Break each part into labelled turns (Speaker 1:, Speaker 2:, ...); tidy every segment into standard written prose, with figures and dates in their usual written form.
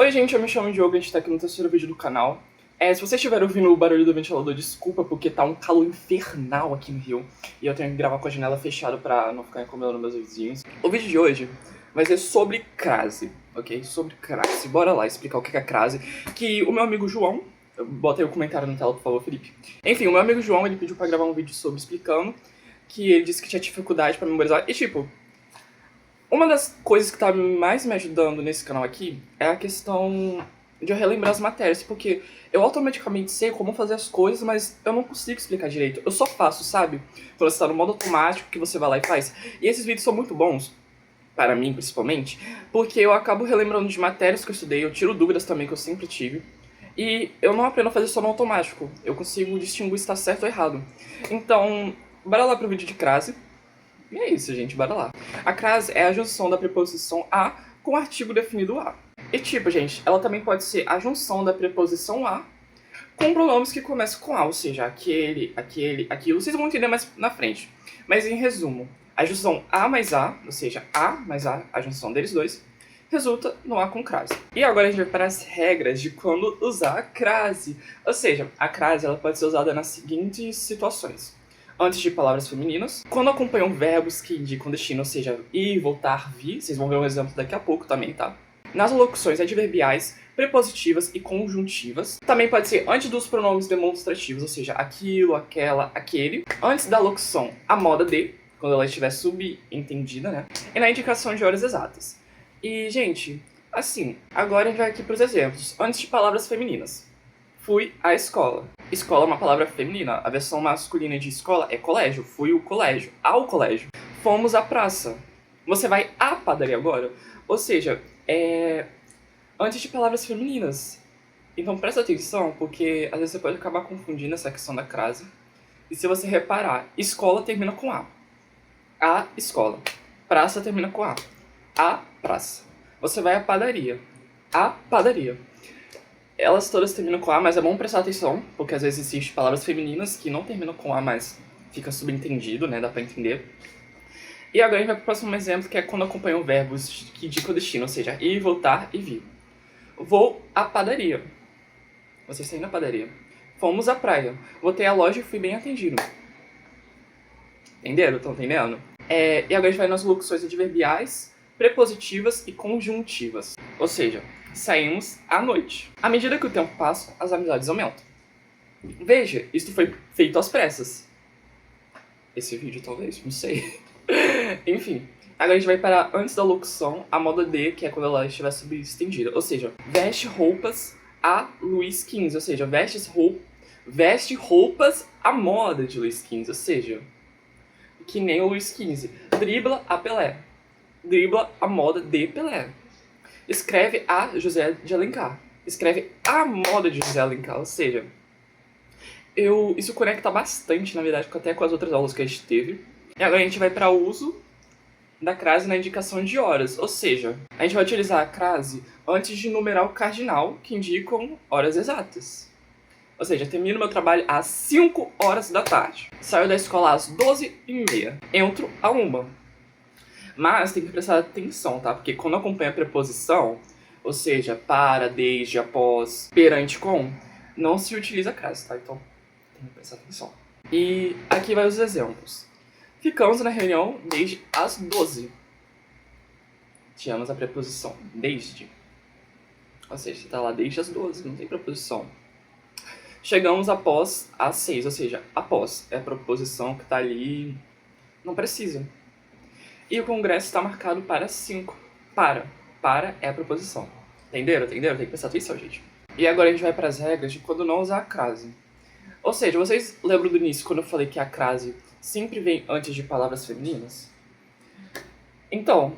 Speaker 1: Oi gente, eu me chamo Diogo, a gente tá aqui no terceiro vídeo do canal. Se vocês estiverem ouvindo o barulho do ventilador, desculpa, porque tá um calor infernal aqui no Rio. E eu tenho que gravar com a janela fechada pra não ficar incomodando meus vizinhos. O vídeo de hoje vai ser sobre crase, ok? Sobre crase. Bora lá explicar o que é crase. Que o meu amigo João, bota aí o comentário na tela, por favor, Felipe. Enfim, o meu amigo João, ele pediu pra gravar um vídeo sobre explicando, que ele disse que tinha dificuldade pra memorizar. E tipo, uma das coisas que tá mais me ajudando nesse canal aqui é a questão de eu relembrar as matérias, porque eu automaticamente sei como fazer as coisas, mas eu não consigo explicar direito. Eu só faço, sabe? Quando você tá no modo automático, que você vai lá e faz. E esses vídeos são muito bons, para mim principalmente, porque eu acabo relembrando de matérias que eu estudei, eu tiro dúvidas também que eu sempre tive, e eu não aprendo a fazer só no automático. Eu consigo distinguir se tá certo ou errado. Então, bora lá pro vídeo de crase. E é isso, gente, bora lá. A crase é a junção da preposição a com o artigo definido a. E tipo, gente, ela também pode ser a junção da preposição a com pronomes que começam com a, ou seja, aquele, aquilo. Vocês vão entender mais na frente. Mas em resumo, a junção a mais a, ou seja, a mais a junção deles dois, resulta no a com crase. E agora a gente vai para as regras de quando usar a crase. Ou seja, a crase ela pode ser usada nas seguintes situações. Antes de palavras femininas, quando acompanham verbos que indicam destino, ou seja, ir, voltar, vir, vocês vão ver um exemplo daqui a pouco também, tá? Nas locuções adverbiais, prepositivas e conjuntivas. Também pode ser antes dos pronomes demonstrativos, ou seja, aquilo, aquela, aquele. Antes da locução, a moda de, quando ela estiver subentendida, né? E na indicação de horas exatas. E, gente, assim, agora a gente vai aqui para os exemplos. Antes de palavras femininas. Fui à escola. Escola é uma palavra feminina. A versão masculina de escola é colégio. Fui ao colégio. Ao colégio. Fomos à praça. Você vai à padaria agora? Ou seja, antes de palavras femininas. Então presta atenção, porque às vezes você pode acabar confundindo essa questão da crase. E se você reparar, escola termina com A. A escola. Praça termina com A. A praça. Você vai à padaria. A padaria. Elas todas terminam com A, mas é bom prestar atenção, porque às vezes existem palavras femininas que não terminam com A, mas fica subentendido, né? Dá pra entender. E agora a gente vai pro próximo exemplo, que é quando acompanham verbos que indicam o destino, ou seja, ir, voltar e vir. Vou à padaria. Vocês estão indo à padaria. Fomos à praia. Voltei à loja e fui bem atendido. Entenderam? Estão entendendo? E agora a gente vai nas locuções adverbiais, prepositivas e conjuntivas. Ou seja, saímos à noite. À medida que o tempo passa, as amizades aumentam. Veja, isto foi feito às pressas. Esse vídeo talvez, não sei. Enfim, agora a gente vai para antes da locução, a moda de, que é quando ela estiver subestendida. Ou seja, veste roupas a Luís XV. Ou seja, veste roupas à moda de Luís XV. Ou seja, que nem o Luís XV. Dribla a Pelé. Dribla a moda de Pelé. Escreve a José de Alencar. Escreve a moda de José Alencar. Ou seja, isso conecta bastante, na verdade, até com as outras aulas que a gente teve. E agora a gente vai para o uso da crase na indicação de horas. Ou seja, a gente vai utilizar a crase antes de numerar o cardinal, que indicam horas exatas. Ou seja, termino meu trabalho às 5 horas da tarde. Saio da escola às 12h30. Entro a 1h. Mas tem que prestar atenção, tá? Porque quando acompanha a preposição, ou seja, para, desde, após, perante, com, não se utiliza a crase, tá? Então tem que prestar atenção. E aqui vai os exemplos. Ficamos na reunião desde as 12. Tiramos a preposição desde. Ou seja, você tá lá desde as 12, não tem preposição. Chegamos após as 6, ou seja, após. É a preposição que tá ali. Não precisa. E o congresso está marcado para 5. Para é a preposição. Entenderam? Tem que prestar atenção, gente. E agora a gente vai para as regras de quando não usar a crase. Ou seja, vocês lembram do início quando eu falei que a crase sempre vem antes de palavras femininas? Então,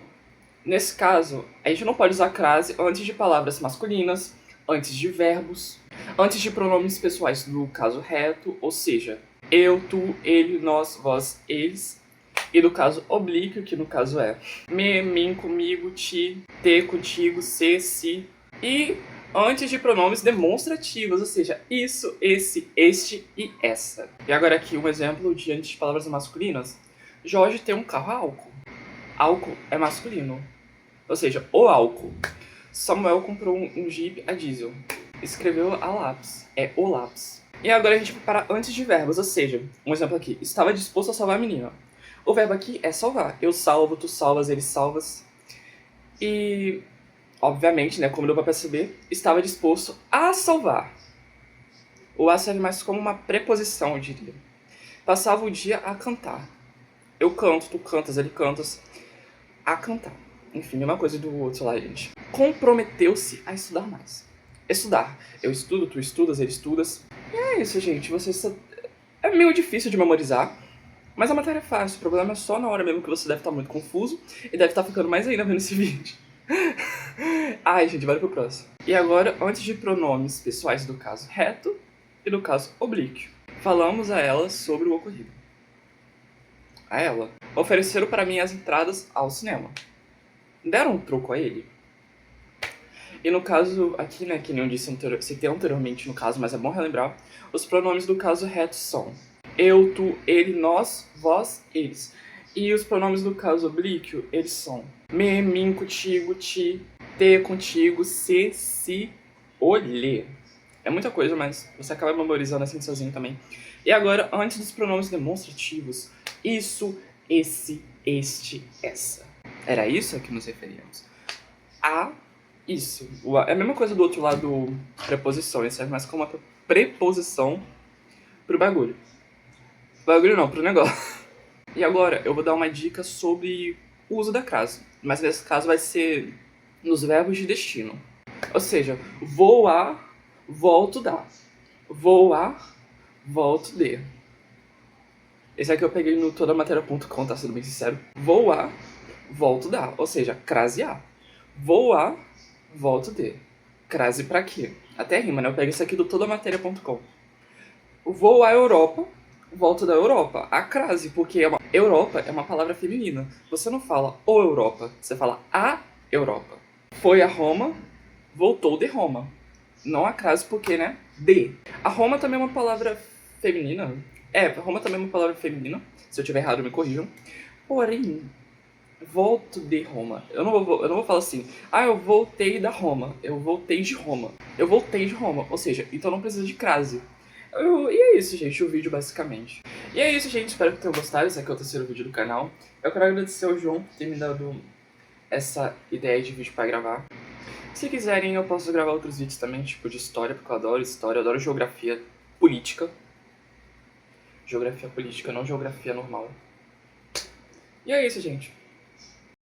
Speaker 1: nesse caso, a gente não pode usar a crase antes de palavras masculinas, antes de verbos, antes de pronomes pessoais no caso reto, ou seja, eu, tu, ele, nós, vós, eles. E do caso oblíquo, que no caso é me, mim, comigo, ti, te, contigo, se, si. E antes de pronomes demonstrativos, ou seja, isso, esse, este e essa. E agora aqui um exemplo de antes de palavras masculinas. Jorge tem um carro a álcool. Álcool é masculino. Ou seja, o álcool. Samuel comprou um Jeep a diesel. Escreveu a lápis. É o lápis. E agora a gente vai parar antes de verbos, ou seja, um exemplo aqui. Estava disposto a salvar a menina. O verbo aqui é salvar. Eu salvo, tu salvas, ele salvas. E, obviamente, né, como deu pra perceber, estava disposto a salvar. O a serve mais como uma preposição, eu diria. Passava o dia a cantar. Eu canto, tu cantas, ele cantas. A cantar. Enfim, mesma coisa do outro lá, gente. Comprometeu-se a estudar mais. Estudar. Eu estudo, tu estudas, ele estudas. E é isso, gente. É meio difícil de memorizar, mas a matéria é fácil. O problema é só na hora mesmo que você deve estar muito confuso e deve estar ficando mais ainda vendo esse vídeo. Ai, gente, bora pro próximo. E agora, antes de pronomes pessoais do caso reto e do caso oblíquo, falamos a ela sobre o ocorrido. A ela. Ofereceram para mim as entradas ao cinema. Deram um troco a ele. E no caso aqui, né, que nem eu citei anteriormente no caso, mas é bom relembrar, os pronomes do caso reto são eu, tu, ele, nós, vós, eles. E os pronomes do caso oblíquo, eles são me, mim, contigo, ti, te, contigo, se, si, olhe. É muita coisa, mas você acaba memorizando assim sozinho também. E agora, antes dos pronomes demonstrativos, isso, esse, este, essa. Era isso a que nos referíamos. A, isso. É a mesma coisa do outro lado, preposição. Isso serve mais como uma preposição pro bagulho. Bagulho não, pro negócio. E agora eu vou dar uma dica sobre o uso da crase. Mas nesse caso vai ser nos verbos de destino. Ou seja, vou a, volto da. Vou a, volto de. Esse aqui eu peguei no todamatéria.com, tá sendo bem sincero. Vou a, volto da. Ou seja, crase a. Vou a, volto de. Crase pra quê? Até rima, né? Eu pego isso aqui do todamatéria.com. Vou à Europa, volto da Europa. A crase, porque Europa é uma palavra feminina. Você não fala o Europa, você fala a Europa. Foi a Roma, voltou de Roma. Não a crase porque, né? De. A Roma também é uma palavra feminina. Roma também é uma palavra feminina. Se eu tiver errado, me corrijam. Porém, volto de Roma. Eu não vou falar assim, eu voltei da Roma. Eu voltei de Roma. Eu voltei de Roma. Ou seja, então não precisa de crase. E é isso, gente, o vídeo basicamente. E é isso, gente, espero que tenham gostado. Esse aqui é o terceiro vídeo do canal. Eu quero agradecer ao João por ter me dado essa ideia de vídeo pra gravar. Se quiserem, eu posso gravar outros vídeos também, tipo de história, porque eu adoro história, eu adoro geografia política. Geografia política, não geografia normal. E é isso, gente.